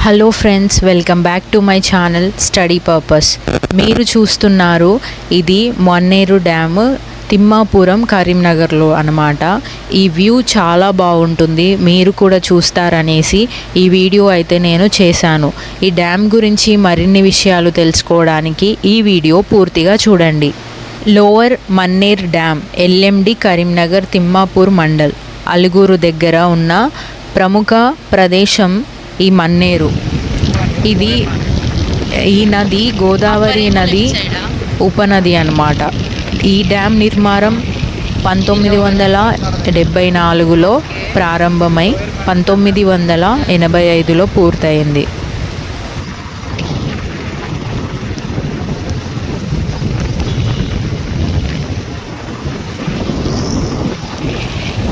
Hello friends, welcome back to my channel study purpose. మీరు చూస్తున్నారు ఇది మన్నేరు డ్యామ్, తిమ్మాపురం, కరీంనగర్లో అన్నమాట. ఈ వ్యూ చాలా బాగుంటుంది, మీరు కూడా చూస్తారనేసి ఈ వీడియో అయితే నేను చేశాను. ఈ డ్యామ్ గురించి మరిన్ని విషయాలు తెలుసుకోవడానికి ఈ వీడియో పూర్తిగా చూడండి. Lower Manair dam LMD Karimnagar Thimmapur mandal అలుగురు దగ్గర ఉన్న ప్రముఖ ప్రదేశం ఈ మన్నేరు. ఈ నది గోదావరి నది ఉపనది అన్నమాట. ఈ డ్యామ్ నిర్మాణం 1974లో ప్రారంభమై 1985లో పూర్తయింది.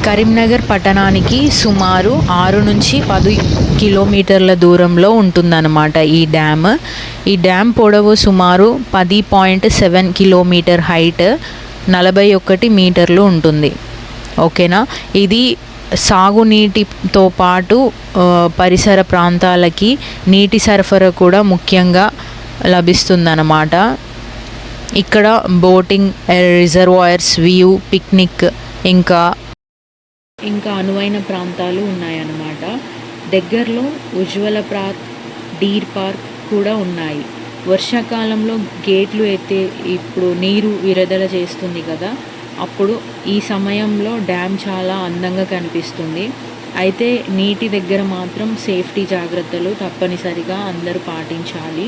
కరీంనగర్ పట్టణానికి సుమారు 6 నుంచి 10 కిలోమీటర్ల దూరంలో ఉంటుందన్నమాట ఈ డ్యామ్. ఈ డ్యామ్ పొడవు సుమారు 10.7 కిలోమీటర్, హైట్ 41 మీటర్లు ఉంటుంది. ఓకేనా. ఇది సాగునీటితో పాటు పరిసర ప్రాంతాలకి నీటి సరఫరా కూడా ముఖ్యంగా లభిస్తుందన్నమాట. ఇక్కడ బోటింగ్, రిజర్వాయర్స్, వ్యూ, పిక్నిక్ ఇంకా అనువైన ప్రాంతాలు ఉన్నాయన్నమాట. దగ్గరలో ఉజ్వల పార్క్, డీర్ పార్క్ కూడా ఉన్నాయి. వర్షాకాలంలో గేట్లు ఎత్తే ఇప్పుడు నీరు విడుదల చేస్తుంది కదా, అప్పుడు ఈ సమయంలో డ్యామ్ చాలా అందంగా కనిపిస్తుంది. అయితే నీటి దగ్గర మాత్రం సేఫ్టీ జాగ్రత్తలు తప్పనిసరిగా అందరూ పాటించాలి.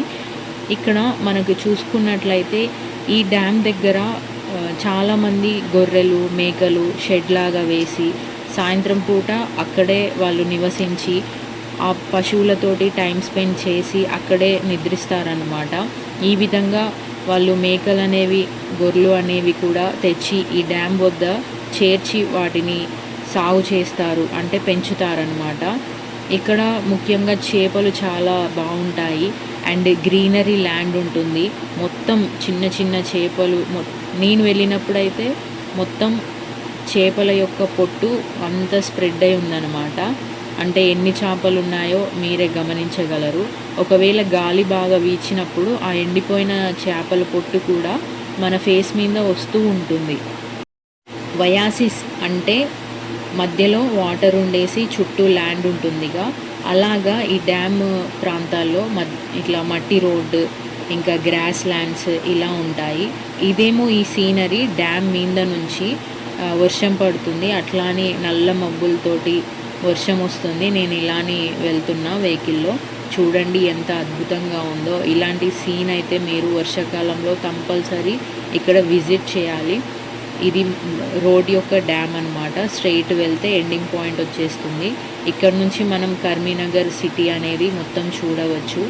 ఇక్కడ మనకు చూసుకున్నట్లయితే ఈ డ్యామ్ దగ్గర చాలామంది గొర్రెలు, మేకలు షెడ్ లాగా వేసి సాయంత్రం పూట అక్కడే వాళ్ళు నివసించి ఆ పశువులతోటి టైం స్పెండ్ చేసి అక్కడే నిద్రిస్తారన్నమాట. ఈ విధంగా వాళ్ళు మేకలు అనేవి, గొర్రెలు అనేవి కూడా తెచ్చి ఈ డ్యామ్ వద్ద చేర్చి వాటిని సాగు చేస్తారు, అంటే పెంచుతారనమాట. ఇక్కడ ముఖ్యంగా చేపలు చాలా బాగుంటాయి అండ్ గ్రీనరీ ల్యాండ్ ఉంటుంది. మొత్తం చిన్న చిన్న చేపలు, నేను వెళ్ళినప్పుడైతే మొత్తం చేపల యొక్క పొట్టు అంతా స్ప్రెడ్ అయి ఉందన్నమాట. అంటే ఎన్ని చేపలు ఉన్నాయో మీరే గమనించగలరు. ఒకవేళ గాలి బాగా వీచినప్పుడు ఆ ఎండిపోయిన చేపల పొట్టు కూడా మన ఫేస్ మీద వస్తూ ఉంటుంది. వయాసిస్ అంటే మధ్యలో వాటర్ ఉండేసి చుట్టూ ల్యాండ్ ఉంటుందిగా, అలాగా ఈ డ్యామ్ ప్రాంతాల్లో ఇట్లా మట్టి రోడ్డు, ఇంకా గ్రాస్ ల్యాండ్స్ ఇలా ఉంటాయి. ఇదేమో ఈ సీనరీ డ్యామ్ మీద నుంచి వర్షం పడుతుంది, అట్లానే నల్ల మబ్బులతోటి వర్షం వస్తుంది. నేను ఇలానే వెళ్తున్నా వెహికల్లో, చూడండి ఎంత అద్భుతంగా ఉందో. ఇలాంటి సీన్ అయితే మీరు వర్షాకాలంలో కంపల్సరీ ఇక్కడ విజిట్ చేయాలి. ఇది రోడ్ యొక్క డ్యామ్ అనమాట. స్ట్రైట్ వెళ్తే ఎండింగ్ పాయింట్ వచ్చేస్తుంది. ఇక్కడ నుంచి మనం కరీంనగర్ సిటీ అనేది మొత్తం చూడవచ్చు.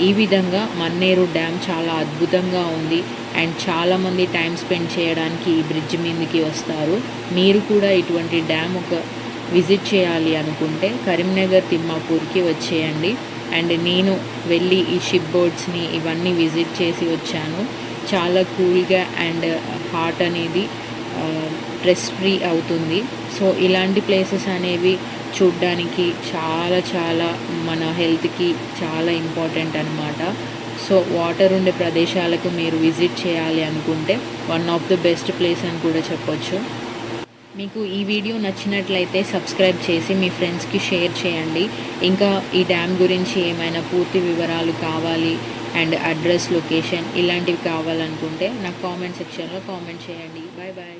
ఈ విధంగా మన్నేరు డ్యామ్ చాలా అద్భుతంగా ఉంది అండ్ చాలామంది టైం స్పెండ్ చేయడానికి ఈ బ్రిడ్జ్ మీదకి వస్తారు. మీరు కూడా ఇటువంటి డ్యామ్ విజిట్ చేయాలి అనుకుంటే కరీంనగర్ తిమ్మాపూర్కి వచ్చేయండి. అండ్ నేను వెళ్ళి ఈ షిప్ బోట్స్ని ఇవన్నీ విజిట్ చేసి వచ్చాను. చాలా కూల్గా అండ్ హార్ట్ అనేది స్ట్రెస్ ఫ్రీ అవుతుంది. సో ఇలాంటి ప్లేసెస్ అనేవి చూడ్డానికి చాలా చాలా మన హెల్త్కి చాలా ఇంపార్టెంట్ అనమాట. సో వాటర్ ఉండే ప్రదేశాలకు మీరు విజిట్ చేయాలి అనుకుంటే one of the best place అని కూడా చెప్పొచ్చు. మీకు ఈ వీడియో నచ్చినట్లయితే సబ్స్క్రైబ్ చేసి మీ ఫ్రెండ్స్కి షేర్ చేయండి. ఇంకా ఈ డ్యామ్ గురించి ఏమైనా పూర్తి వివరాలు కావాలి అండ్ అడ్రస్, లొకేషన్ ఇలాంటివి కావాలనుకుంటే నాకు కామెంట్ సెక్షన్లో కామెంట్ చేయండి. Bye bye.